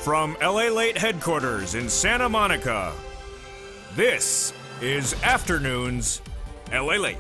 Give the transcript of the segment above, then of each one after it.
From LALATE headquarters in Santa Monica, this is Afternoons LALATE.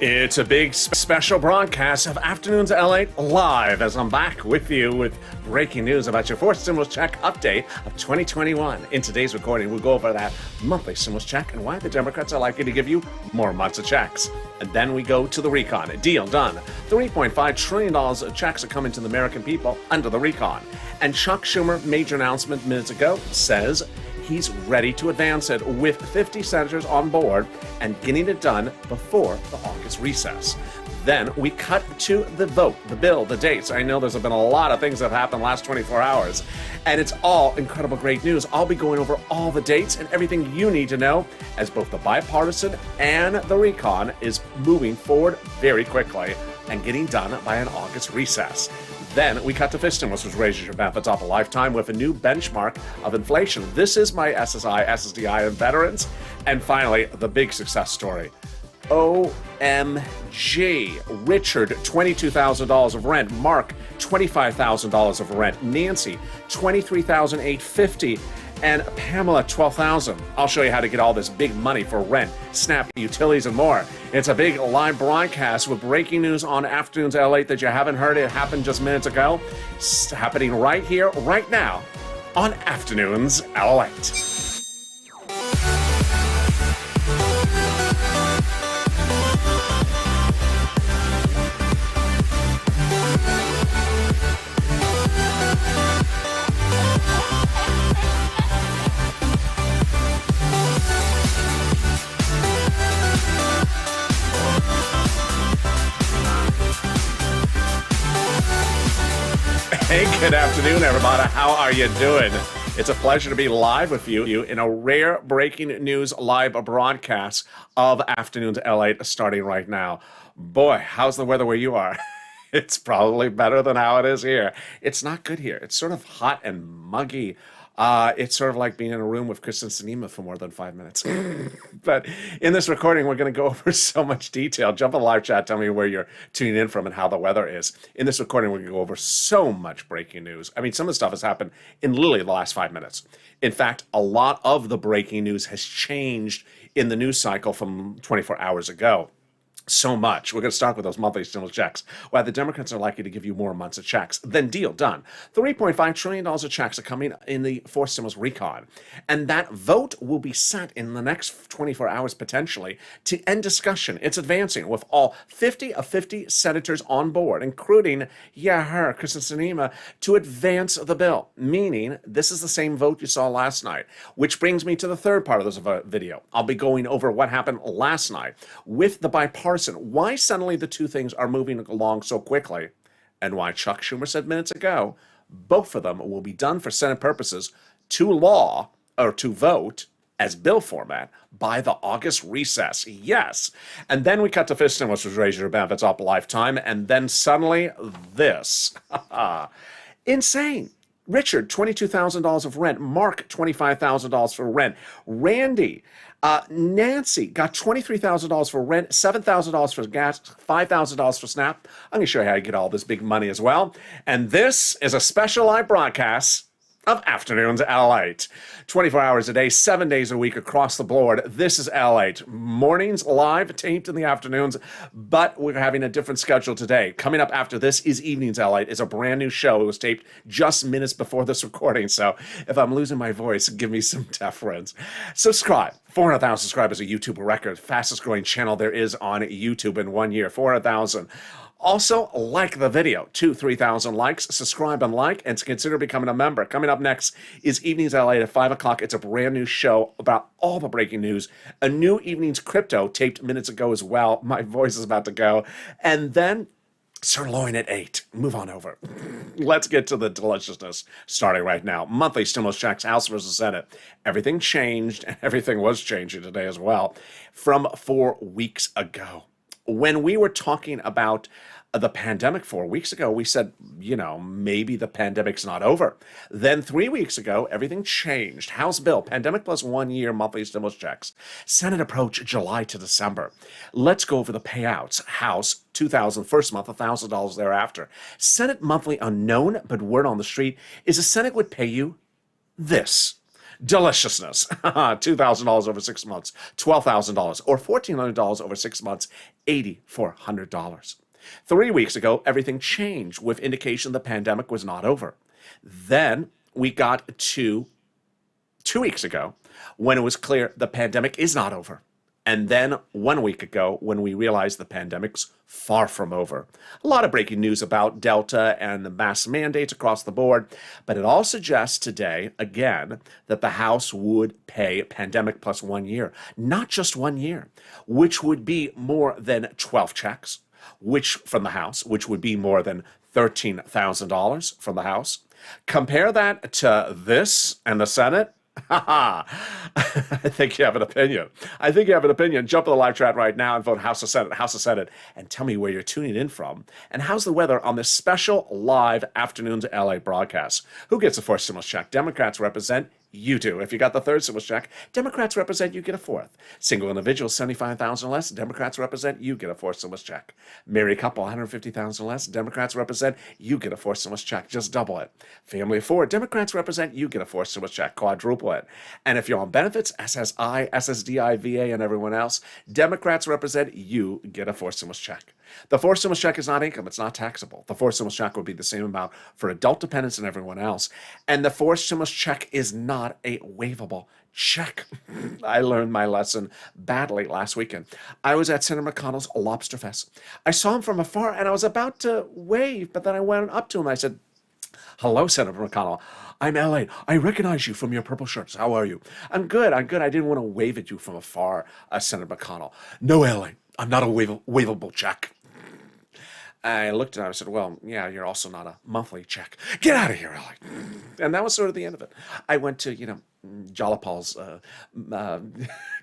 It's a big special broadcast of Afternoons LA Live as I'm back with you with breaking news about your fourth stimulus check update of 2021. In today's recording, we'll go over that monthly stimulus check and why the Democrats are likely to give you more months of checks. And then we go to the recon. A deal done. $3.5 trillion of checks are coming to the American people under the recon. And Chuck Schumer, major announcement minutes ago, says he's ready to advance it with 50 senators on board and getting it done before the August recess. Then we cut to the vote, the bill, the dates. I know there's been a lot of things that have happened last 24 hours, and it's all incredible great news. I'll be going over all the dates and everything you need to know as both the bipartisan and the recon is moving forward very quickly and getting done by an August recess. Then we cut to fisting, which raises your benefits up a lifetime with a new benchmark of inflation. This is my SSI, SSDI, and veterans. And finally, the big success story. OMG. Richard, $22,000 of rent. Mark, $25,000 of rent. Nancy, $23,850. And Pamela, $12,000. I'll show you how to get all this big money for rent, SNAP, utilities, and more. It's a big live broadcast with breaking news on Afternoons LA that you haven't heard. It happened just minutes ago. It's happening right here, right now, on Afternoons LA. Hey, good afternoon, everybody. How are you doing? It's a pleasure to be live with you in a rare breaking news live broadcast of Afternoons LA starting right now. Boy, how's the weather where you are? It's probably better than how it is here. It's not good here. It's sort of hot and muggy. It's sort of like being in a room with Kristen Sinema for more than 5 minutes. But in this recording, we're going to go over so much detail. Jump in the live chat, tell me where you're tuning in from and how the weather is. In this recording, we're going to go over so much breaking news. I mean, some of the stuff has happened in literally the last 5 minutes. In fact, a lot of the breaking news has changed in the news cycle from 24 hours ago. So much. We're going to start with those monthly stimulus checks. Why the Democrats are likely to give you more months of checks. Then deal done. $3.5 trillion of checks are coming in the fourth stimulus recon. And that vote will be set in the next 24 hours potentially to end discussion. It's advancing with all 50 of 50 senators on board, including, her, Kristen Sinema, to advance the bill. Meaning, this is the same vote you saw last night. Which brings me to the third part of this video. I'll be going over what happened last night with the bipartisan. Why suddenly the two things are moving along so quickly, and why Chuck Schumer said minutes ago, both of them will be done for Senate purposes to law or to vote as bill format by the August recess. Yes. And then we cut to fisting, which was raise your benefits up a lifetime, and then suddenly this. Insane. Richard, $22,000 of rent. Mark, $25,000 for rent. Randy, Nancy got $23,000 for rent, $7,000 for gas, $5,000 for SNAP. I'm going to show you how you get all this big money as well. And this is a special live broadcast of Afternoons LALATE. 24 hours a day, 7 days a week across the board. This is LALATE. Mornings live, taped in the afternoons, but we're having a different schedule today. Coming up after this is Evenings LALATE. It's a brand new show. It was taped just minutes before this recording, so if I'm losing my voice, give me some deference. Subscribe. 400,000 subscribers, a YouTube record. Fastest growing channel there is on YouTube in 1 year. 400,000. Also, like the video, 3,000 likes, subscribe and like, and consider becoming a member. Coming up next is Evenings LA at 5 o'clock. It's a brand new show about all the breaking news. A new Evenings Crypto taped minutes ago as well. My voice is about to go. And then Sirloin at 8. Move on over. Let's get to the deliciousness starting right now. Monthly stimulus checks, House versus Senate. Everything changed, and everything was changing today as well from 4 weeks ago. When we were talking about the pandemic 4 weeks ago, we said, maybe the pandemic's not over. Then 3 weeks ago, everything changed. House bill, pandemic plus 1 year monthly stimulus checks. Senate approach July to December. Let's go over the payouts. House, $2,000 first month, $1,000 thereafter. Senate monthly unknown, but word on the street is the Senate would pay you this deliciousness. $2,000 over 6 months, $12,000, or $1,400 over 6 months, $8,400. 3 weeks ago, everything changed with indication the pandemic was not over. Then we got to 2 weeks ago when it was clear the pandemic is not over. And then 1 week ago when we realized the pandemic's far from over. A lot of breaking news about Delta and the mask mandates across the board, but it all suggests today, again, that the House would pay pandemic plus 1 year, not just 1 year, which would be more than 12 checks, which from the House, which would be more than $13,000 from the House. Compare that to this and the Senate. I think you have an opinion. I think you have an opinion. Jump in the live chat right now and vote House or Senate, House or Senate, and tell me where you're tuning in from. And how's the weather on this special live Afternoons LA broadcast? Who gets a fourth stimulus check? Democrats represent. You do. If you got the third stimulus check, Democrats represent, you get a fourth. Single individuals, 75,000 less, Democrats represent, you get a fourth stimulus check. Married couple, 150,000 less, Democrats represent, you get a fourth stimulus check. Just double it. Family of four, Democrats represent, you get a fourth stimulus check. Quadruple it. And if you're on benefits, SSI, SSDI, VA, and everyone else, Democrats represent, you get a fourth stimulus check. The fourth stimulus check is not income. It's not taxable. The fourth stimulus check would be the same amount for adult dependents and everyone else. And the fourth stimulus check is not a waivable check. I learned my lesson badly last weekend. I was at Senator McConnell's Lobster Fest. I saw him from afar and I was about to wave, but then I went up to him. I said, "Hello, Senator McConnell. I'm LA. I recognize you from your purple shirts. How are you?" I'm good. I'm good. I didn't want to wave at you from afar, Senator McConnell. "No, LA. I'm not a waivable check." I looked at him. I said, "Well, yeah, you're also not a monthly check. Get out of here, Alec." And that was sort of the end of it. I went to, Jalapal's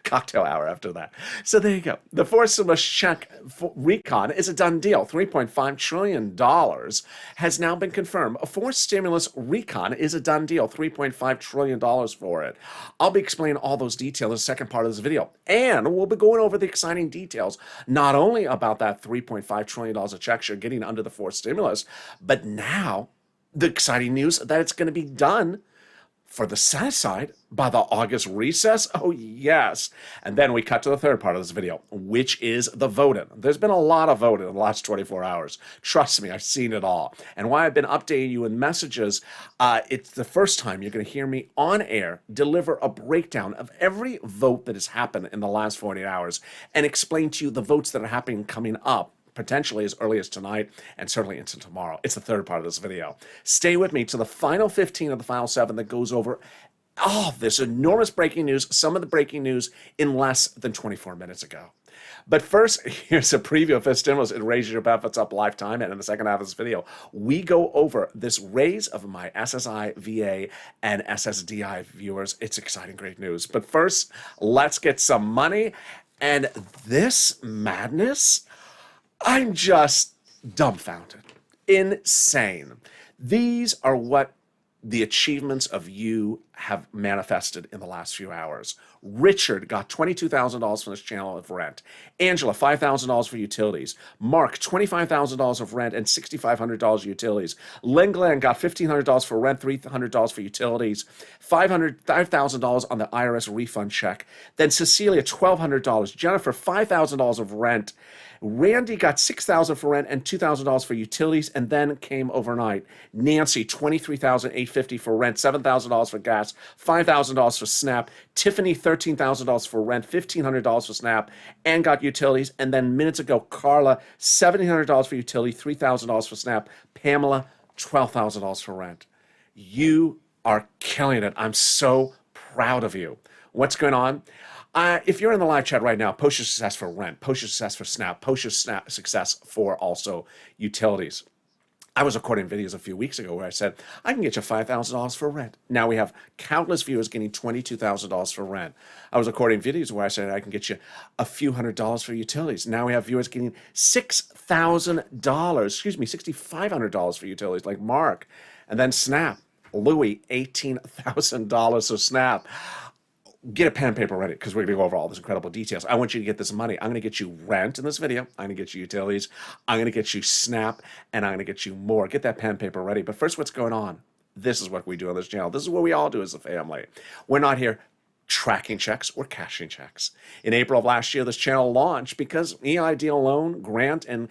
cocktail hour after that. So there you go. The fourth stimulus check recon is a done deal. $3.5 trillion has now been confirmed. A fourth stimulus recon is a done deal. $3.5 trillion for it. I'll be explaining all those details in the second part of this video. And we'll be going over the exciting details, not only about that $3.5 trillion of checks you're getting under the fourth stimulus, but now the exciting news that it's going to be done for the Senate side by the August recess. Oh, yes. And then we cut to the third part of this video, which is the voting. There's been a lot of voting in the last 24 hours. Trust me, I've seen it all. And why I've been updating you in messages, it's the first time you're going to hear me on air deliver a breakdown of every vote that has happened in the last 48 hours and explain to you the votes that are happening coming up, potentially as early as tonight and certainly into tomorrow. It's the third part of this video. Stay with me to the final 15 of the final 7 that goes over all of this enormous breaking news, some of the breaking news in less than 24 minutes ago. But first, here's a preview of this stimulus. It raises your benefits up lifetime. And in the second half of this video, we go over this raise of my SSI, VA, and SSDI viewers. It's exciting, great news. But first, let's get some money. And this madness, I'm just dumbfounded. Insane. These are what the achievements of you have manifested in the last few hours. Richard got $22,000 from this channel of rent. Angela, $5,000 for utilities. Mark, $25,000 of rent and $6,500 utilities. Len Glenn got $1,500 for rent, $300 for utilities, $5,000 on the IRS refund check. Then Cecilia, $1,200. Jennifer, $5,000 of rent. Randy got $6,000 for rent and $2,000 for utilities, and then came overnight. Nancy, $23,850 for rent, $7,000 for gas, $5,000 for SNAP. Tiffany, $13,000 for rent, $1,500 for SNAP, and got utilities. And then minutes ago, Carla, $1,700 for utility, $3,000 for SNAP. Pamela, $12,000 for rent. You are killing it. I'm so proud of you. What's going on? If you're in the live chat right now, post your success for rent, post your success for SNAP, post your success for also utilities. I was recording videos a few weeks ago where I said, I can get you $5,000 for rent. Now we have countless viewers getting $22,000 for rent. I was recording videos where I said, I can get you a few $100s for utilities. Now we have viewers getting $6,500 for utilities, like Mark. And then SNAP, Louis, $18,000 for SNAP. Get a pen and paper ready because we're going to go over all these incredible details. I want you to get this money. I'm going to get you rent in this video. I'm going to get you utilities. I'm going to get you SNAP, and I'm going to get you more. Get that pen and paper ready. But first, what's going on? This is what we do on this channel. This is what we all do as a family. We're not here tracking checks or cashing checks. In April of last year, this channel launched because EIDL loan grant and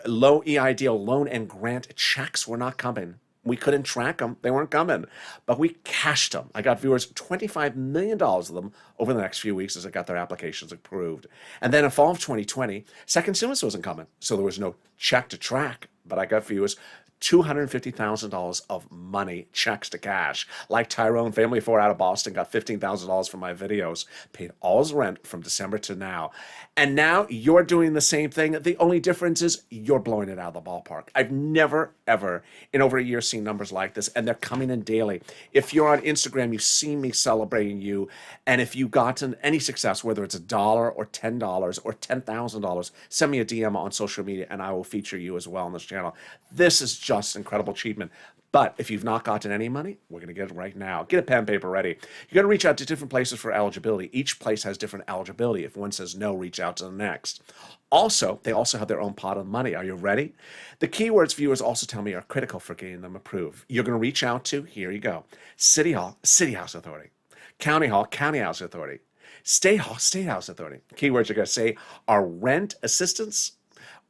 low EIDL loan and grant checks were not coming. We couldn't track them. They weren't coming, but we cashed them. I got viewers $25 million of them over the next few weeks as I got their applications approved. And then in fall of 2020, second stimulus wasn't coming. So there was no check to track, but I got viewers $250,000 of money, checks to cash. Like Tyrone, family of four out of Boston, got $15,000 for my videos, paid all his rent from December to now. And now you're doing the same thing. The only difference is you're blowing it out of the ballpark. I've never, ever in over a year seen numbers like this, and they're coming in daily. If you're on Instagram, you've seen me celebrating you. And if you've gotten any success, whether it's $1 or $10 or $10,000, send me a DM on social media and I will feature you as well on this channel. This is just incredible achievement. But if you've not gotten any money, we're going to get it right now. Get a pen and paper ready. You got to reach out to different places for eligibility. Each place has different eligibility. If one says no, reach out to the next. Also, they also have their own pot of money. Are you ready? The keywords viewers also tell me are critical for getting them approved. You're going to reach out to, here you go, City Hall, City House Authority, County Hall, County House Authority, State Hall, State House Authority. Keywords you're going to say are rent assistance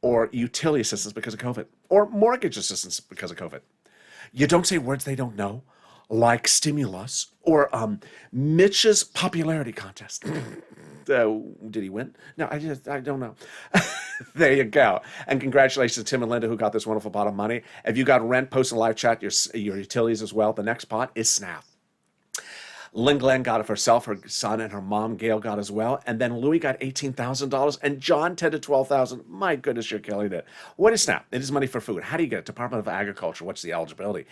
or utility assistance because of COVID, or mortgage assistance because of COVID. You don't say words they don't know, like stimulus or Mitch's popularity contest. Did he win? No, I don't know. There you go. And congratulations to Tim and Linda who got this wonderful pot of money. If you got rent, post in the live chat your utilities as well. The next pot is SNAP. Lynn Glenn got it for herself, her son, and her mom, Gail, got as well. And then Louis got $18,000, and John, $10,000 to $12,000. My goodness, you're killing it. What is SNAP? It is money for food. How do you get it? Department of Agriculture. What's the eligibility?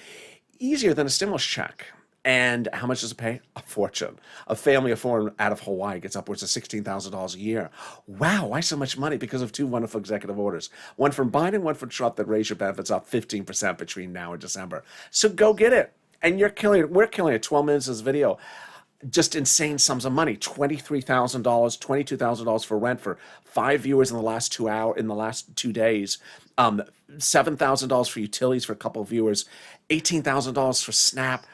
Easier than a stimulus check. And how much does it pay? A fortune. A family of four out of Hawaii gets upwards of $16,000 a year. Wow, why so much money? Because of two wonderful executive orders. One from Biden, one from Trump that raise your benefits up 15% between now and December. So go get it. And you're killing it. We're killing it. 12 minutes of this video. Just insane sums of money. $23,000, $22,000 for rent for 5 viewers in the last 2 days. $7,000 for utilities for a couple of viewers. $18,000 for SNAP.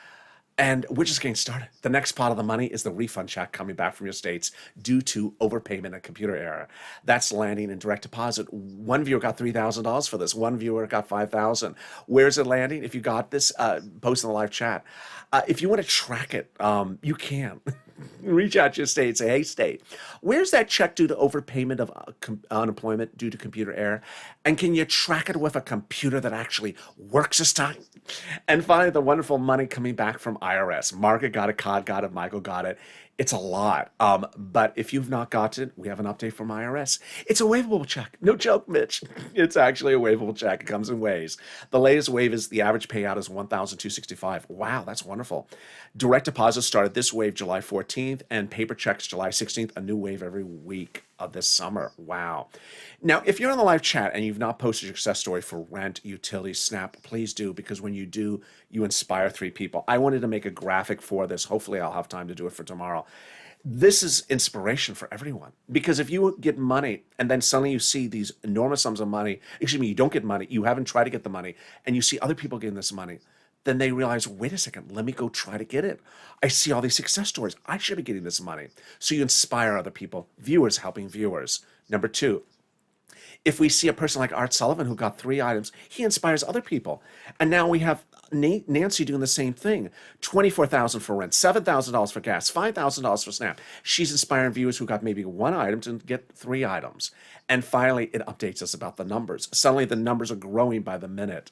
And we're just getting started. The next pot of the money is the refund check coming back from your states due to overpayment and computer error. That's landing in direct deposit. One viewer got $3,000 for this. One viewer got $5,000. Where's it landing? If you got this, post in the live chat. If you want to track it, you can. Reach out to your state and say, hey, state, where's that check due to overpayment of unemployment due to computer error? And can you track it with a computer that actually works this time? And finally, the wonderful money coming back from IRS. Margaret got it, Cod got it, Michael got it. It's a lot. But if you've not got it, we have an update from IRS. It's a waivable check. No joke, Mitch. It's actually a waivable check. It comes in waves. The latest wave is the average payout is $1,265. Wow, that's wonderful. Direct deposit started this wave July 14th and paper checks July 16th. A new wave every week of this summer. Wow. Now, if you're in the live chat and you've not posted your success story for rent, utilities, SNAP, please do, because when you do, you inspire 3 people. I wanted to make a graphic for this. Hopefully, I'll have time to do it for tomorrow. This is inspiration for everyone, because if you get money and then suddenly you see these enormous sums of money, excuse me, you don't get money, you haven't tried to get the money, and you see other people getting this money, then they realize, wait a second, let me go try to get it. I see all these success stories. I should be getting this money. So you inspire other people, viewers helping viewers. Number 2, if we see a person like Art Sullivan who got 3 items, he inspires other people. And now we have Nancy doing the same thing. $24,000 for rent, $7,000 for gas, $5,000 for SNAP. She's inspiring viewers who got maybe 1 item to get 3 items. And finally, it updates us about the numbers. Suddenly, the numbers are growing by the minute.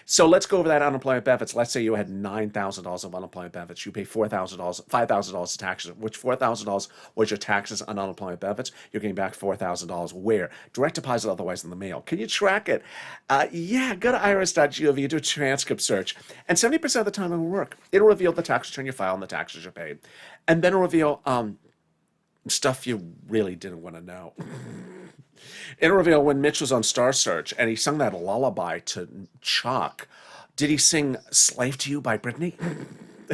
So let's go over that unemployment benefits. Let's say you had $9,000 of unemployment benefits. You pay $4,000, $5,000 in taxes, which $4,000 was your taxes on unemployment benefits. You're getting back $4,000. Where? Direct deposit, otherwise in the mail. Can you track it? Yeah, go to irs.gov, do a transcript search, and 70% of the time it will work. It'll reveal the tax return you file and the taxes you paid. And then it'll reveal stuff you really didn't want to know. It'll reveal when Mitch was on Star Search and he sung that lullaby to Chuck. Did he sing Slave to You by Britney?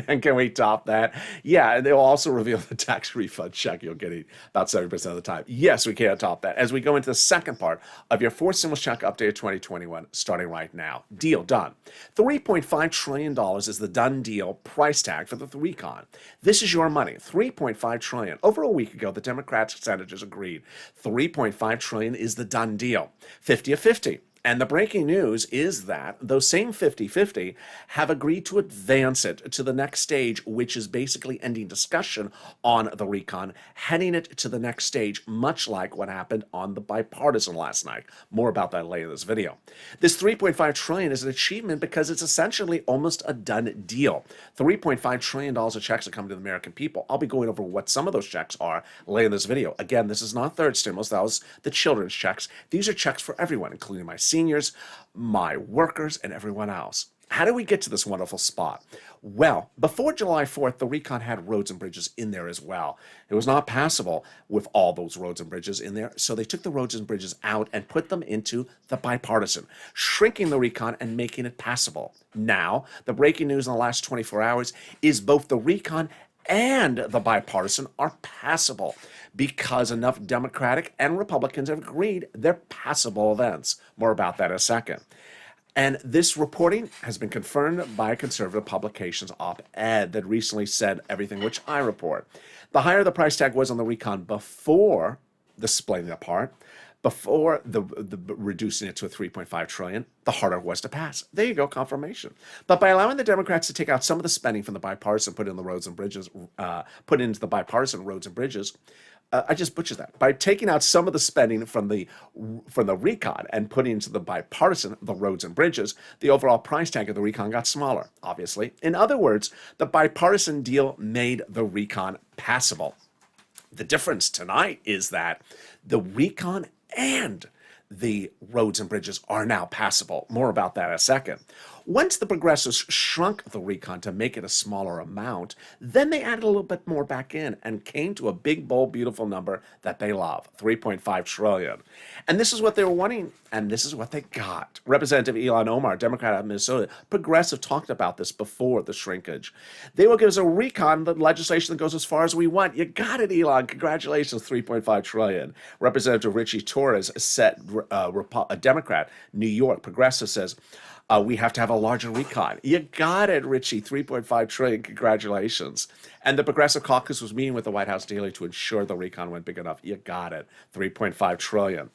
And can we top that? Yeah, and they'll also reveal the tax refund check you're getting about 70% of the time. Yes, we can top that. As we go into the second part of your fourth stimulus check update of 2021, starting right now. Deal done. $3.5 trillion is the done deal price tag for the recon. This is your money, $3.5 trillion. Over a week ago, the Democratic senators agreed $3.5 trillion is the done deal. 50 of 50. And the breaking news is that those same 50-50 have agreed to advance it to the next stage, which is basically ending discussion on the recon, heading it to the next stage, much like what happened on the bipartisan last night. More about that later in this video. This $3.5 trillion is an achievement because it's essentially almost a done deal. $3.5 trillion of checks are coming to the American people. I'll be going over what some of those checks are later in this video. Again, this is not third stimulus. That was the children's checks. These are checks for everyone, including my seniors, my workers, and everyone else. How do we get to this wonderful spot? Well, before July 4th, the recon had roads and bridges in there as well. It was not passable with all those roads and bridges in there, so they took the roads and bridges out and put them into the bipartisan, shrinking the recon and making it passable. Now, the breaking news in the last 24 hours is both the recon and the bipartisan are passable because enough Democratic and Republicans have agreed they're passable events. More about that in a second. And this reporting has been confirmed by a conservative publications op-ed that recently said everything which I report. The higher the price tag was on the recon before the splitting apart, before the reducing it to a 3.5 trillion, the harder it was to pass. There you go, confirmation. But by allowing the Democrats to take out some of the spending from the bipartisan, put into the bipartisan roads and bridges, I just butchered that. By taking out some of the spending from the recon and putting into the bipartisan, the roads and bridges, the overall price tag of the recon got smaller, obviously. In other words, the bipartisan deal made the recon passable. The difference tonight is that the recon and the roads and bridges are now passable. More about that in a second. Once the progressives shrunk the recon to make it a smaller amount, then they added a little bit more back in and came to a big, bold, beautiful number that they love, $3.5 trillion. And this is what they were wanting, and this is what they got. Representative Ilhan Omar, Democrat out of Minnesota, progressive, talked about this before the shrinkage. They will give us a recon, the legislation that goes as far as we want. You got it, Elon. Congratulations, $3.5 trillion. Representative Richie Torres, a Democrat, New York, progressive, says, we have to have a larger recon. You got it, Richie. $3.5 trillion. Congratulations. And the Progressive Caucus was meeting with the White House daily to ensure the recon went big enough. You got it. $3.5 trillion.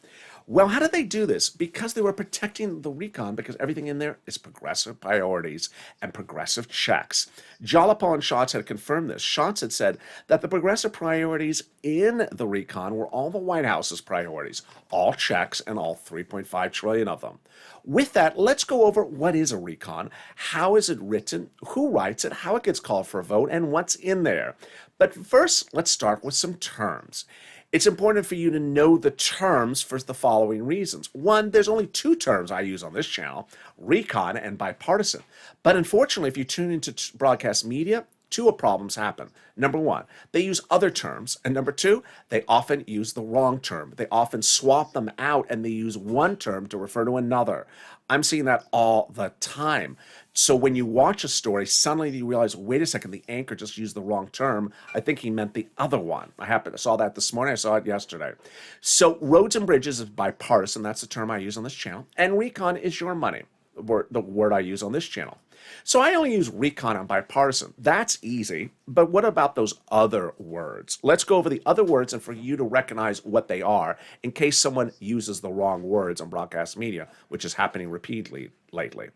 Well, how did they do this? Because they were protecting the recon, because everything in there is progressive priorities and progressive checks. Jolapal and Schatz had confirmed this. Schatz had said that the progressive priorities in the recon were all the White House's priorities, all checks and all 3.5 trillion of them. With that, let's go over what is a recon, how is it written, who writes it, how it gets called for a vote, and what's in there. But first, let's start with some terms. It's important for you to know the terms for the following reasons. One, there's only two terms I use on this channel, recon and bipartisan. But unfortunately, if you tune into broadcast media, two problems happen. Number one, they use other terms. And number two, they often use the wrong term. They often swap them out and they use one term to refer to another. I'm seeing that all the time. So when you watch a story, suddenly you realize, wait a second, the anchor just used the wrong term. I think he meant the other one. I saw that this morning. I saw it yesterday. So roads and bridges is bipartisan. That's the term I use on this channel. And recon is your money, the word I use on this channel. So I only use recon and bipartisan. That's easy. But what about those other words? Let's go over the other words and for you to recognize what they are in case someone uses the wrong words on broadcast media, which is happening repeatedly lately.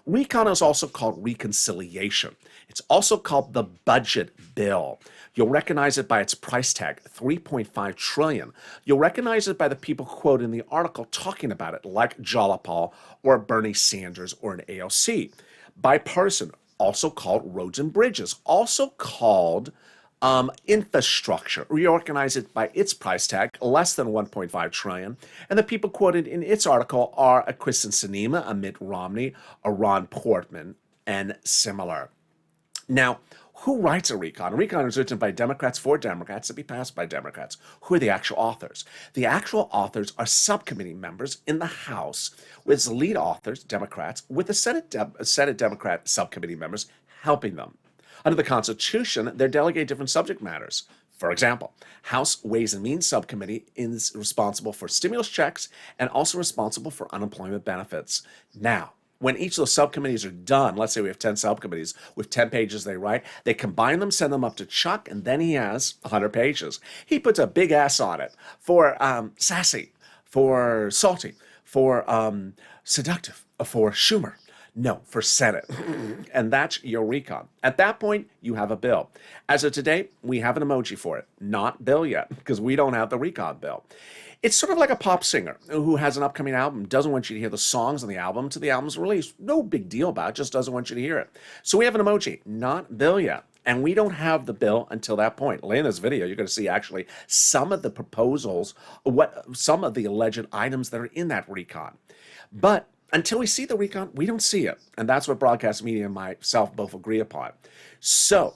Recon is also called reconciliation. It's also called the budget bill. You'll recognize it by its price tag, $3.5 trillion. You'll recognize it by the people quoted in the article talking about it, like Jolapal or Bernie Sanders or an AOC. Bipartisan, also called roads and bridges, also called infrastructure. We organize it by its price tag, less than 1.5 trillion. And the people quoted in its article are a Kristen Sinema, a Mitt Romney, a Ron Portman, and similar. Now, who writes a recon? A recon is written by Democrats for Democrats to be passed by Democrats. Who are the actual authors? The actual authors are subcommittee members in the House, with lead authors, Democrats, with the Senate Democrat subcommittee members helping them. Under the Constitution, they're delegated different subject matters. For example, House Ways and Means Subcommittee is responsible for stimulus checks and also responsible for unemployment benefits. Now, when each of those subcommittees are done, let's say we have 10 subcommittees with 10 pages they write, they combine them, send them up to Chuck, and then he has 100 pages. He puts a big S on it for sassy, for salty, for seductive, for Schumer. No, for Senate. And that's your recon. At that point, you have a bill. As of today, we have an emoji for it. Not bill yet, because we don't have the recon bill. It's sort of like a pop singer who has an upcoming album, doesn't want you to hear the songs on the album till the album's released. No big deal about it, just doesn't want you to hear it. So we have an emoji, not bill yet. And we don't have the bill until that point. Later in this video, you're going to see actually some of the proposals, some of the alleged items that are in that recon. But until we see the recon, we don't see it. And that's what broadcast media and myself both agree upon. So,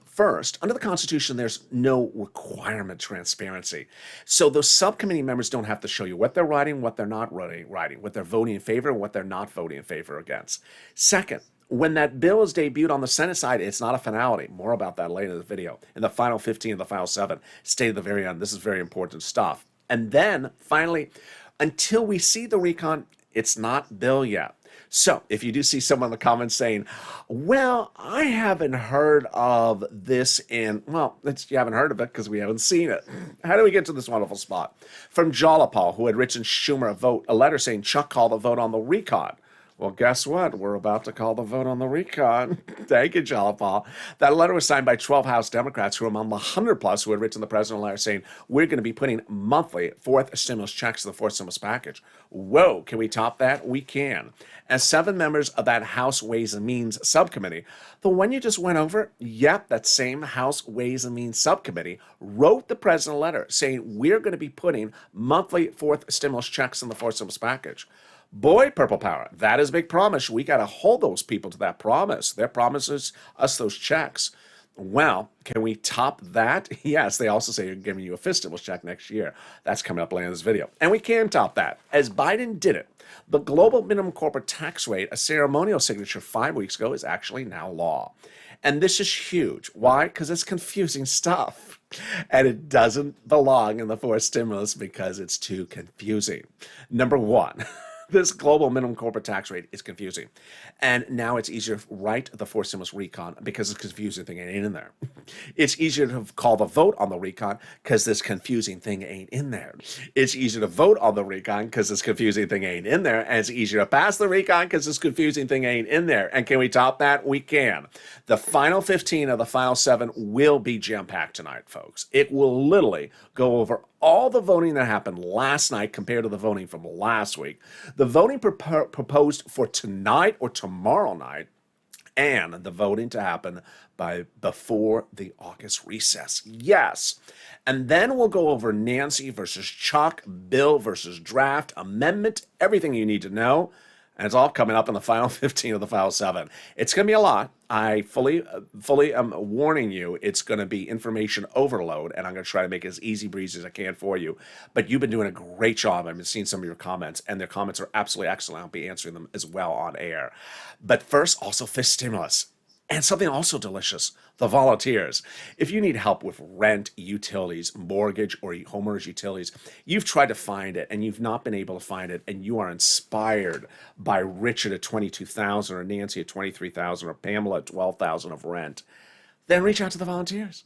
first, under the Constitution, there's no requirement transparency. So those subcommittee members don't have to show you what they're writing, what they're not writing, what they're voting in favor, and what they're not voting in favor against. Second, when that bill is debuted on the Senate side, it's not a finality. More about that later in the video. In the final 15 of the final 7, stay to the very end. This is very important stuff. And then, finally, until we see the recon, it's not bill yet. So if you do see someone in the comments saying, well, I haven't heard of this well, you haven't heard of it because we haven't seen it. How do we get to this wonderful spot? From Jalapal, who had written Schumer a letter saying, Chuck, call the vote on the recon. Well, guess what? We're about to call the vote on the recon. Thank you, Jalapal. That letter was signed by 12 House Democrats who were among the 100+ who had written the president a letter saying, we're going to be putting monthly fourth stimulus checks to the fourth stimulus package. Whoa, can we top that? We can. As 7 members of that House Ways and Means subcommittee, the one you just went over, yep, that same House Ways and Means subcommittee wrote the president a letter saying, we're going to be putting monthly fourth stimulus checks in the fourth stimulus package. Boy, Purple Power, that is a big promise. We got to hold those people to that promise. Their promises us those checks. Well, can we top that? Yes, they also say they're giving you a fifth stimulus check next year. That's coming up later in this video. And we can top that. As Biden did it, the global minimum corporate tax rate, a ceremonial signature 5 weeks ago, is actually now law. And this is huge. Why? Because it's confusing stuff. And it doesn't belong in the fourth stimulus because it's too confusing. Number one. This global minimum corporate tax rate is confusing. And now it's easier to write the fourth stimulus recon because this confusing thing ain't in there. It's easier to call the vote on the recon because this confusing thing ain't in there. It's easier to vote on the recon because this confusing thing ain't in there. And it's easier to pass the recon because this confusing thing ain't in there. And can we top that? We can. The final 15 of the final 7 will be jam-packed tonight, folks. It will literally go over all the voting that happened last night compared to the voting from last week. The voting proposed for tonight or tomorrow night, and the voting to happen before the August recess. Yes. And then we'll go over Nancy versus Chuck, bill versus draft, amendment, everything you need to know. And it's all coming up in the final 15 of the final 7. It's going to be a lot. I fully am warning you, it's going to be information overload, and I'm going to try to make it as easy breezy as I can for you. But you've been doing a great job. I've been seeing some of your comments, and their comments are absolutely excellent. I'll be answering them as well on air. But first, also fifth stimulus. And something also delicious, the volunteers. If you need help with rent, utilities, mortgage, or homeowners utilities, you've tried to find it and you've not been able to find it, and you are inspired by Richard at $22,000 or Nancy at $23,000 or Pamela at $12,000 of rent, then reach out to the volunteers.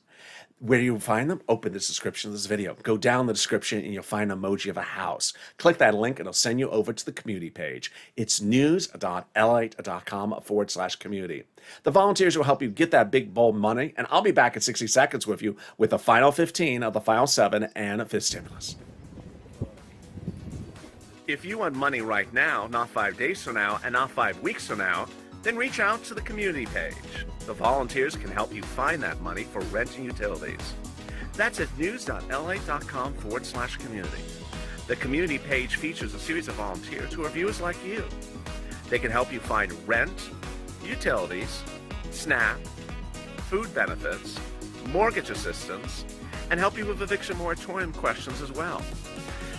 Where do you find them? Open the description of this video. Go down the description and you'll find an emoji of a house. Click that link and it'll send you over to the community page. It's news.lalate.com/community. The volunteers will help you get that big bold money, and I'll be back in 60 seconds with you with the final 15 of the final 7 and fifth stimulus. If you want money right now, not 5 days from now, and not 5 weeks from now, then reach out to the community page. The volunteers can help you find that money for rent and utilities. That's at news.lalate.com/community. The community page features a series of volunteers who are viewers like you. They can help you find rent, utilities, SNAP, food benefits, mortgage assistance, and help you with eviction moratorium questions as well.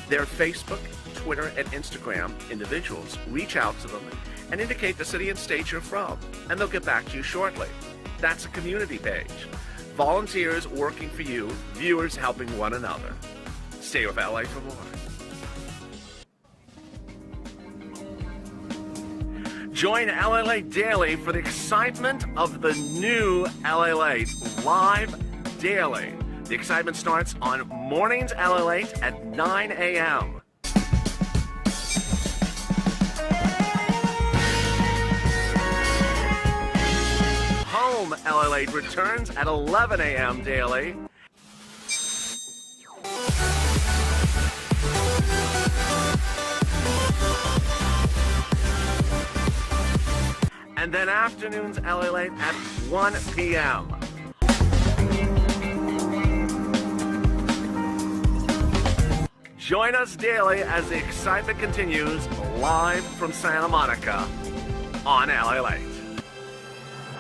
Their Facebook, Twitter, and Instagram individuals reach out to them and indicate the city and state you're from, and they'll get back to you shortly. That's a community page. Volunteers working for you, viewers helping one another. Stay with LA for more. Join LALATE daily for the excitement of the new LALATE live daily. The excitement starts on mornings LALATE at 9 a.m. Home LALATE returns at 11 a.m. daily. And then afternoons LALATE at 1 p.m. Join us daily as the excitement continues live from Santa Monica on LALATE.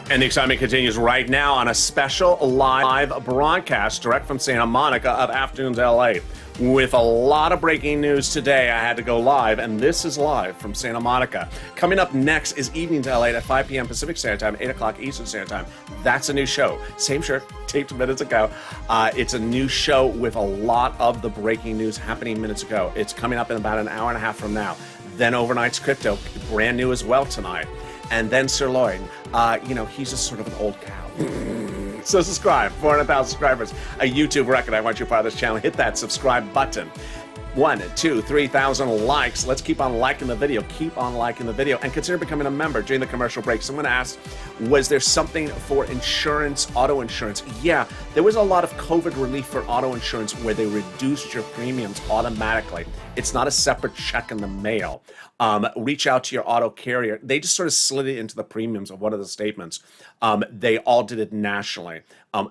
And the excitement continues right now on a special live broadcast direct from Santa Monica of Afternoons LA. With a lot of breaking news today, I had to go live, and this is live from Santa Monica. Coming up next is Evenings LA at 5 p.m. Pacific Standard Time, 8 o'clock Eastern Standard Time. That's a new show. Same shirt, taped minutes ago. It's a new show with a lot of the breaking news happening minutes ago. It's coming up in about an hour and a half from now. Then Overnight's Crypto, brand new as well tonight. And then Sirloin, he's just sort of an old cow. So subscribe, 400,000 subscribers, a YouTube record. I want you part of this channel. Hit that subscribe button. 1, 2, 3,000 likes. Let's keep on liking the video. Keep on liking the video and consider becoming a member during the commercial break. Someone asked, was there something for insurance, auto insurance? Yeah, there was a lot of COVID relief for auto insurance where they reduced your premiums automatically. It's not a separate check in the mail. Reach out to your auto carrier. They just sort of slid it into the premiums of one of the statements. They all did it nationally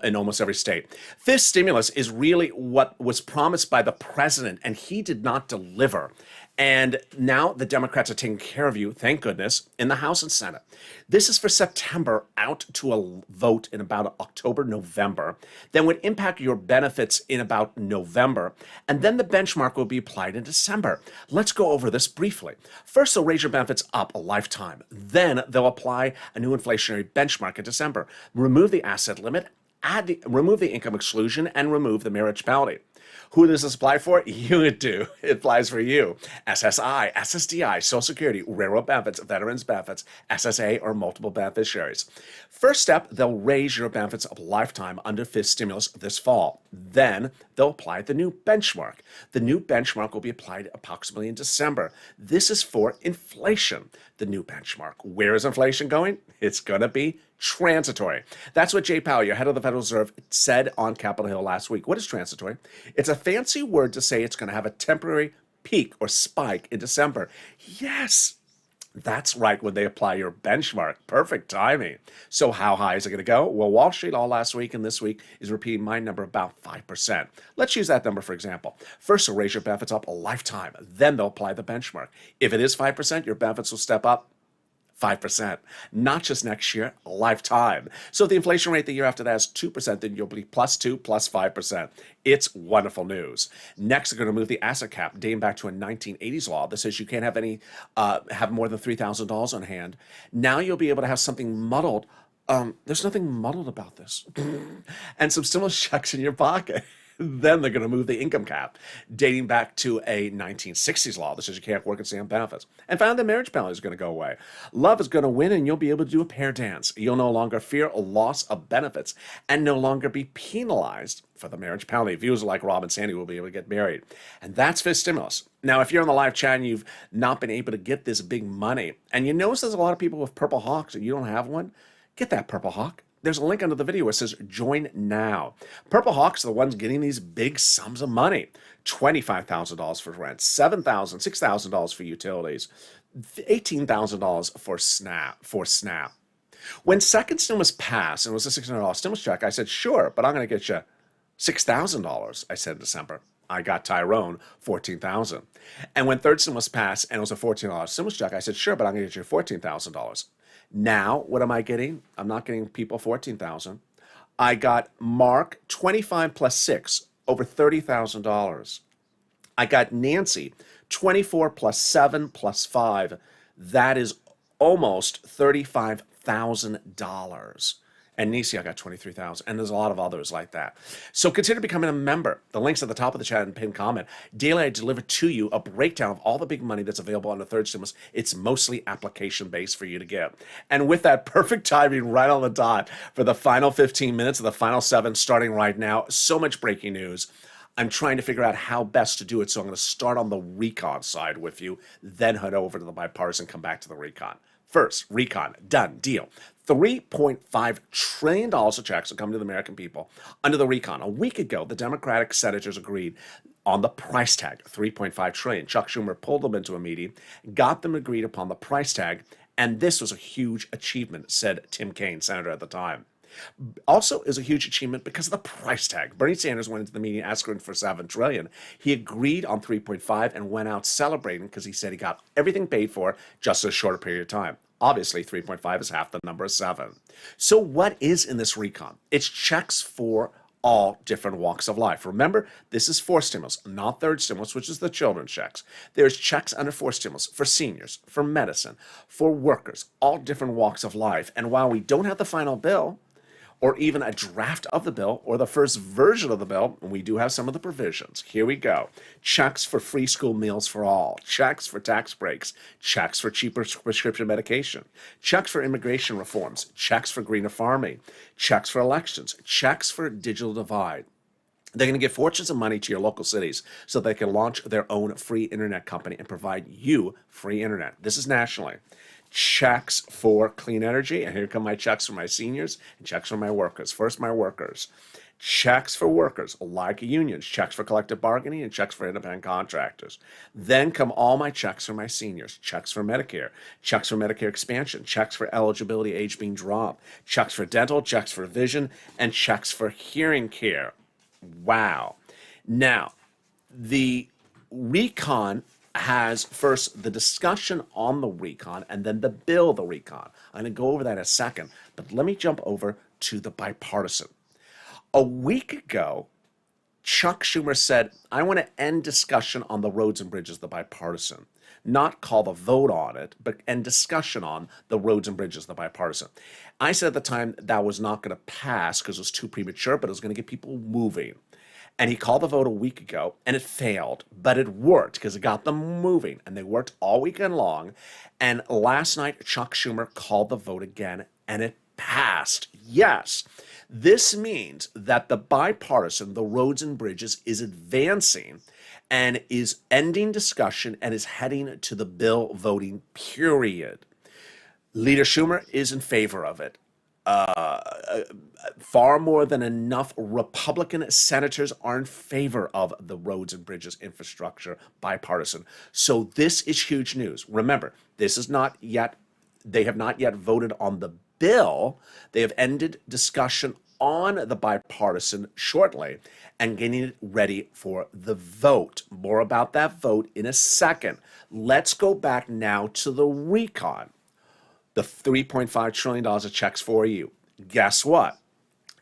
in almost every state. This stimulus is really what was promised by the president, and he did not deliver. And now the Democrats are taking care of you, thank goodness, in the House and Senate. This is for September, out to a vote in about October, November. Then would impact your benefits in about November. And then the benchmark will be applied in December. Let's go over this briefly. First, they'll raise your benefits up a lifetime. Then they'll apply a new inflationary benchmark in December. Remove the asset limit, remove the income exclusion, and remove the marriage penalty. Who does this apply for? You do. It applies for you. SSI, SSDI, Social Security, railroad benefits, veterans benefits, SSA, or multiple beneficiaries. First step, they'll raise your benefits a lifetime under fifth stimulus this fall. Then they'll apply the new benchmark. The new benchmark will be applied approximately in December. This is for inflation, the new benchmark. Where is inflation going? It's going to be transitory. That's what Jay Powell, your head of the Federal Reserve, said on Capitol Hill last week. What is transitory? It's a fancy word to say it's going to have a temporary peak or spike in December. Yes, that's right, when they apply your benchmark. Perfect timing. So how high is it going to go? Well, Wall Street all last week and this week is repeating my number, about 5%. Let's use that number for example. First, they'll raise your benefits up a lifetime. Then they'll apply the benchmark. If it is 5%, your benefits will step up 5%, not just next year, a lifetime. So if the inflation rate the year after that is 2%, then you'll be +2, +5%. It's wonderful news. Next, they're going to move the asset cap, dating back to a 1980s law that says you can't have more than $3,000 on hand. Now you'll be able to have something muddled. There's nothing muddled about this. And some stimulus checks in your pocket. Then they're going to move the income cap, dating back to a 1960s law that says you can't work and stay on benefits. And finally, the marriage penalty is going to go away. Love is going to win, and you'll be able to do a pair dance. You'll no longer fear a loss of benefits and no longer be penalized for the marriage penalty. Viewers like Rob and Sandy will be able to get married. And that's fifth stimulus. Now, if you're on the live chat and you've not been able to get this big money, and you notice there's a lot of people with Purple Hawks and you don't have one, get that Purple Hawk. There's a link under the video where it says join now. Purple Hawks are the ones getting these big sums of money. $25,000 for rent, $7,000, $6,000 for utilities, $18,000 for SNAP. When second stimulus passed and it was a $600 stimulus check, I said, sure, but I'm going to get you $6,000, I said in December. I got Tyrone $14,000. And when third stimulus passed and it was a $14 stimulus check, I said, sure, but I'm going to get you $14,000. Now, what am I getting? I'm not getting people $14,000. I got Mark 25 plus 6, over $30,000. I got Nancy 24 plus 7 plus 5. That is almost $35,000. And Nisi, I got 23,000. And there's a lot of others like that. So consider becoming a member. The link's at the top of the chat and pinned comment. Daily, I deliver to you a breakdown of all the big money that's available on the third stimulus. It's mostly application-based for you to get. And with that perfect timing right on the dot for the final 15 minutes of the final 7 starting right now, so much breaking news. I'm trying to figure out how best to do it. So I'm going to start on the recon side with you, then head over to the bipartisan, come back to the recon. First, recon, done, deal. $3.5 trillion of checks are coming to the American people under the recon. A week ago, the Democratic senators agreed on the price tag, $3.5 trillion. Chuck Schumer pulled them into a meeting, got them agreed upon the price tag, and this was a huge achievement, said Tim Kaine, senator at the time. Also is a huge achievement because of the price tag. Bernie Sanders went into the meeting asking for $7 trillion. He agreed on 3.5 and went out celebrating because he said he got everything paid for just in a shorter period of time. Obviously, 3.5 is half the number of 7. So what is in this recon? It's checks for all different walks of life. Remember, this is fourth stimulus, not third stimulus, which is the children's checks. There's checks under fourth stimulus for seniors, for medicine, for workers, all different walks of life. And while we don't have the final bill, or even a draft of the bill, or the first version of the bill, and we do have some of the provisions. Here we go. Checks for free school meals for all, checks for tax breaks, checks for cheaper prescription medication, checks for immigration reforms, checks for greener farming, checks for elections, checks for digital divide. They're going to give fortunes of money to your local cities so they can launch their own free internet company and provide you free internet. This is nationally. Checks for clean energy, and here come my checks for my seniors and checks for my workers. First, my workers. Checks for workers, like unions, checks for collective bargaining, and checks for independent contractors. Then come all my checks for my seniors, checks for Medicare expansion, checks for eligibility age being dropped, checks for dental, checks for vision, and checks for hearing care. Wow. Now, the recon has first the discussion on the recon and then the bill, the recon. I'm going to go over that in a second, but let me jump over to the bipartisan. A week ago, Chuck Schumer said, I want to end discussion on the roads and bridges, the bipartisan. Not call the vote on it, but end discussion on the roads and bridges, the bipartisan. I said at the time that was not going to pass because it was too premature, but it was going to get people moving. And he called the vote a week ago, and it failed, but it worked because it got them moving, and they worked all weekend long. And last night, Chuck Schumer called the vote again, and it passed. Yes, this means that the bipartisan, the roads and bridges, is advancing and is ending discussion and is heading to the bill voting period. Leader Schumer is in favor of it. Far more than enough Republican senators are in favor of the roads and bridges infrastructure bipartisan. So this is huge news. Remember, this is not yet, they have not yet voted on the bill. They have ended discussion on the bipartisan shortly and getting it ready for the vote. More about that vote in a second. Let's go back now to the recon. The $3.5 trillion of checks for you. Guess what?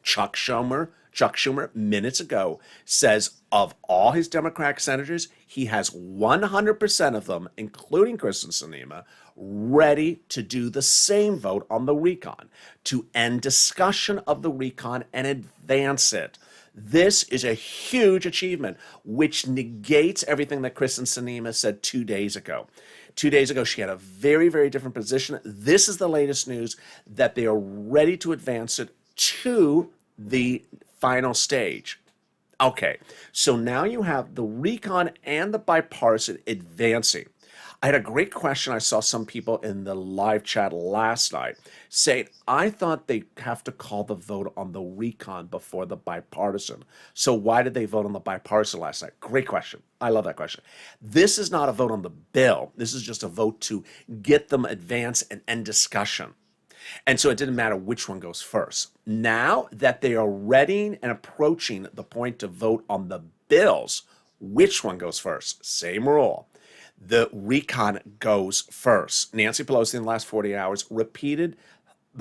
Chuck Schumer minutes ago says of all his Democratic senators, he has 100% of them, including Kristen Sinema, ready to do the same vote on the recon, to end discussion of the recon and advance it. This is a huge achievement, which negates everything that Kristen Sinema said 2 days ago. 2 days ago, she had a very, very different position. This is the latest news that they are ready to advance it to the final stage. Okay, so now you have the recon and the bipartisan advancing. I had a great question. I saw some people in the live chat last night saying, I thought they have to call the vote on the recon before the bipartisan. So why did they vote on the bipartisan last night? Great question. I love that question. This is not a vote on the bill. This is just a vote to get them advanced and end discussion. And so it didn't matter which one goes first. Now that they are ready and approaching the point to vote on the bills, which one goes first? Same rule. The recon goes first. Nancy Pelosi in the last 40 hours repeated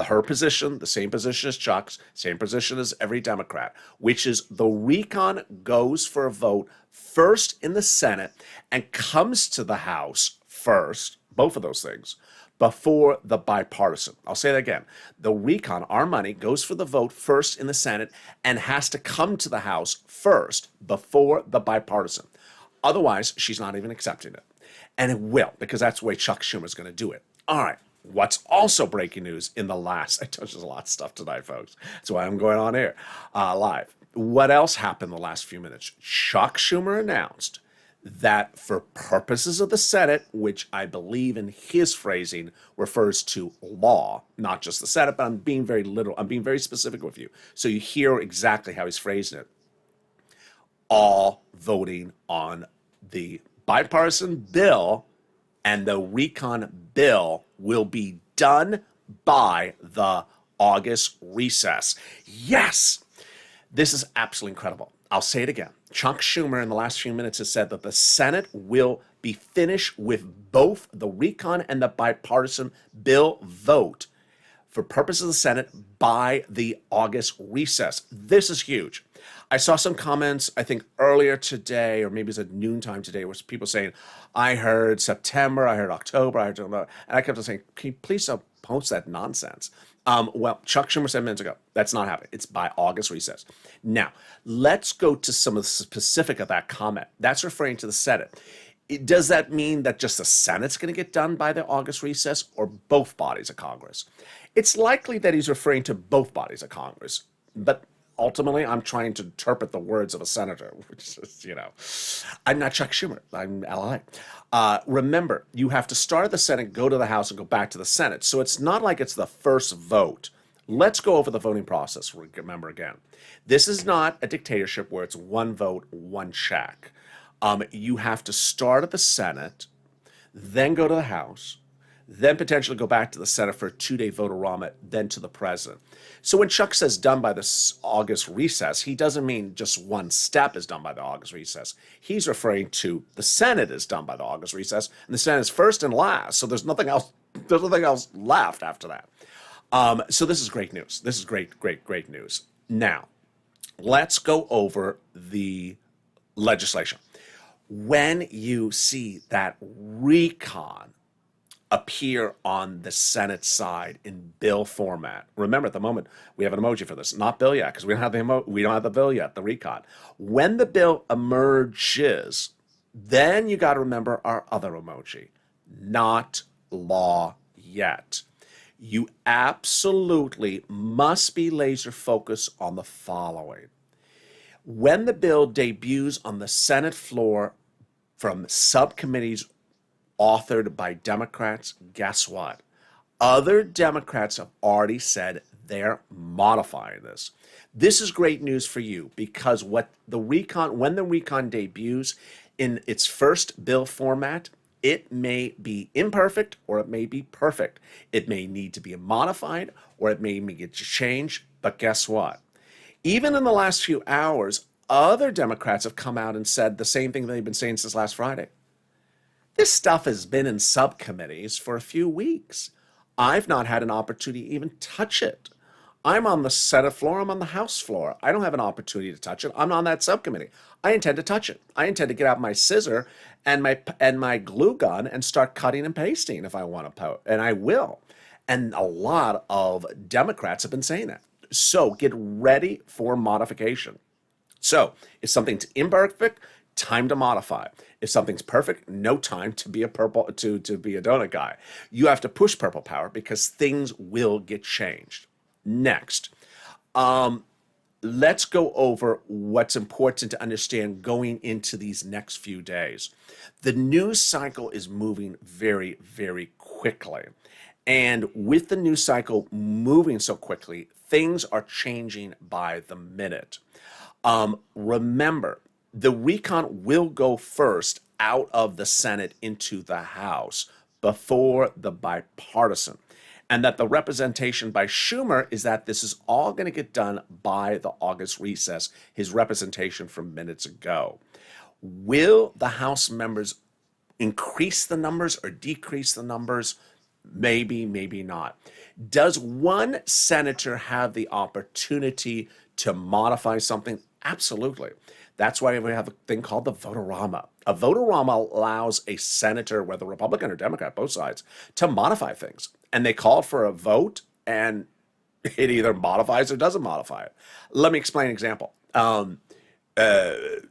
her position, the same position as Chuck's, same position as every Democrat, which is the recon goes for a vote first in the Senate and comes to the House first, both of those things, before the bipartisan. I'll say that again. The recon, our money, goes for the vote first in the Senate and has to come to the House first before the bipartisan. Otherwise, she's not even accepting it. And it will, because that's the way Chuck Schumer is going to do it. All right. What's also breaking news in the last, I told you there's a lot of stuff tonight, folks. That's why I'm going on air live. What else happened the last few minutes? Chuck Schumer announced that for purposes of the Senate, which I believe in his phrasing refers to law, not just the Senate, but I'm being very literal. I'm being very specific with you. So you hear exactly how he's phrasing it. All voting on the bipartisan bill and the recon bill will be done by the August recess. Yes! This is absolutely incredible. I'll say it again. Chuck Schumer in the last few minutes has said that the Senate will be finished with both the recon and the bipartisan bill vote for purposes of the Senate by the August recess. This is huge. I saw some comments, I think earlier today, or maybe it's at noontime today, where people saying, I heard September, I heard October, I heard, and I kept on saying, can you please don't post that nonsense? Well, Chuck Schumer said minutes ago, that's not happening. It's by August recess. Now, let's go to some of the specific of that comment. That's referring to the Senate. Does that mean that just the Senate's going to get done by the August recess or both bodies of Congress? It's likely that he's referring to both bodies of Congress, but ultimately, I'm trying to interpret the words of a senator, which is, I'm not Chuck Schumer. I'm LALATE. Remember, you have to start at the Senate, go to the House, and go back to the Senate. So it's not like it's the first vote. Let's go over the voting process. Remember again, this is not a dictatorship where it's one vote, one check. You have to start at the Senate, then go to the House, then potentially go back to the Senate for a 2-day vote-a-rama, then to the president. So when Chuck says done by this August recess, he doesn't mean just one step is done by the August recess. He's referring to the Senate is done by the August recess, and the Senate is first and last, so there's nothing else left after that. So this is great news. This is great news. Now, let's go over the legislation. When you see that recon appear on the Senate side in bill format. Remember, at the moment, we have an emoji for this. Not bill yet, because we don't have the bill yet, the recon. When the bill emerges, then you got to remember our other emoji. Not law yet. You absolutely must be laser focused on the following. When the bill debuts on the Senate floor from subcommittees authored by Democrats, guess what? Other Democrats have already said they're modifying this. This is great news for you because when the recon debuts in its first bill format, it may be imperfect or it may be perfect. It may need to be modified or it may get changed, but guess what? Even in the last few hours, other Democrats have come out and said the same thing they've been saying since last Friday. This stuff has been in subcommittees for a few weeks. I've not had an opportunity to even touch it. I'm on the Senate floor, I'm on the House floor. I don't have an opportunity to touch it. I'm on that subcommittee. I intend to touch it. I intend to get out my scissor and my glue gun and start cutting and pasting if I want to, and I will. And a lot of Democrats have been saying that. So get ready for modification. So if something's imperfect, time to modify. If something's perfect, no time to be a donut guy. You have to push purple power because things will get changed. Next, let's go over what's important to understand going into these next few days. The news cycle is moving very, very quickly. And with the news cycle moving so quickly, things are changing by the minute. Remember, the recon will go first out of the Senate into the House before the bipartisan. And that the representation by Schumer is that this is all going to get done by the August recess, his representation from minutes ago. Will the House members increase the numbers or decrease the numbers? Maybe, maybe not. Does one senator have the opportunity to modify something? Absolutely. That's why we have a thing called the votorama. A votorama allows a senator, whether Republican or Democrat, both sides, to modify things. And they call for a vote, and it either modifies or doesn't modify it. Let me explain an example. The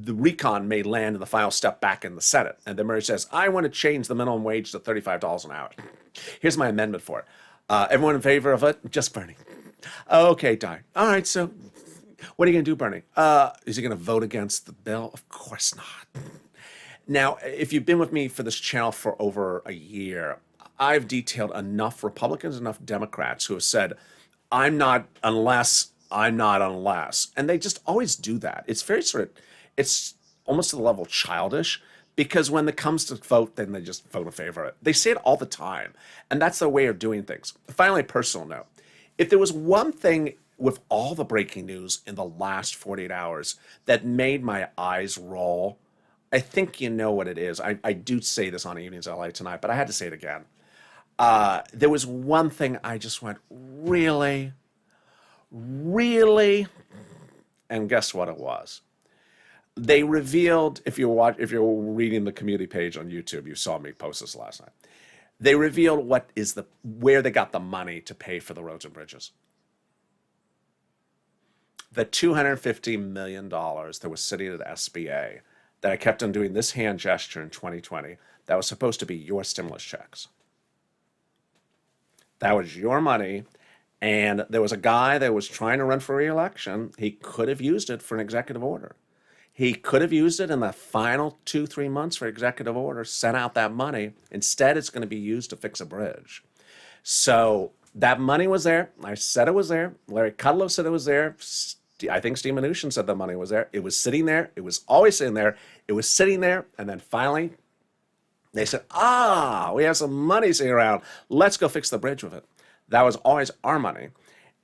recon may land in the final step back in the Senate, and the Murray says, I want to change the minimum wage to $35 an hour. Here's my amendment for it. Everyone in favor of it? Just Bernie. Okay, Di. All right, so what are you going to do, Bernie? Is he going to vote against the bill? Of course not. Now, if you've been with me for this channel for over a year, I've detailed enough Republicans, enough Democrats who have said, I'm not unless. And they just always do that. It's very it's almost to the level childish, because when it comes to vote, then they just vote in favor of it. They say it all the time, and that's their way of doing things. Finally, personal note. If there was one thing with all the breaking news in the last 48 hours that made my eyes roll, I think you know what it is. I do say this on Evenings LA tonight, but I had to say it again. There was one thing I just went, really? Really? And guess what it was? They revealed, if you're reading the community page on YouTube, you saw me post this last night. They revealed where they got the money to pay for the roads and bridges. The $250 million that was sitting at SBA that I kept on doing this hand gesture in 2020, that was supposed to be your stimulus checks. That was your money. And there was a guy that was trying to run for re-election. He could have used it for an executive order. He could have used it in the final 2-3 months for executive order, sent out that money. Instead, it's going to be used to fix a bridge. So that money was there. I said it was there. Larry Kudlow said it was there. I think Steve Mnuchin said the money was there. It was sitting there. It was always sitting there. It was sitting there. And then finally, they said, we have some money sitting around. Let's go fix the bridge with it. That was always our money.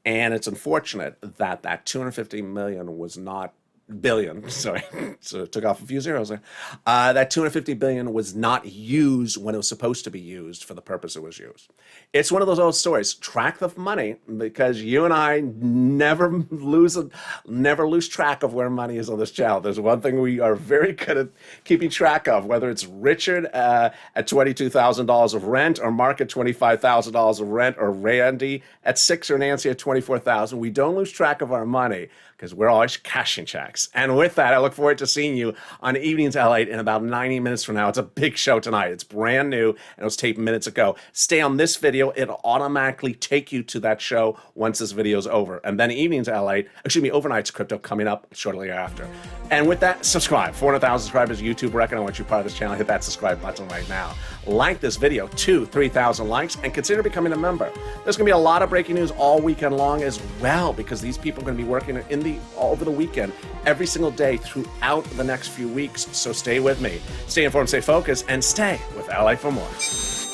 And it's unfortunate that that $250 million was not billion, sorry, so it took off a few zeros there. That $250 billion was not used when it was supposed to be used for the purpose it was used. It's one of those old stories. Track the money, because you and I never lose track of where money is on this channel. There's one thing we are very good at keeping track of, whether it's Richard at $22,000 of rent, or Mark at $25,000 of rent, or Randy at $6,000, or Nancy at $24,000. We don't lose track of our money because we're always cashing checks. And with that, I look forward to seeing you on Evenings LA in about 90 minutes from now. It's a big show tonight. It's brand new, and it was taped minutes ago. Stay on this video. It'll automatically take you to that show once this video is over. And then Evenings LA, Overnight's Crypto coming up shortly after. And with that, subscribe. 400,000 subscribers, YouTube reckon. I want you part of this channel. Hit that subscribe button right now. Like this video, 3,000 likes, and consider becoming a member. There's going to be a lot of breaking news all weekend long as well, because these people are going to be working all over the weekend, every single day throughout the next few weeks. So stay with me. Stay informed, stay focused, and stay with LA for more.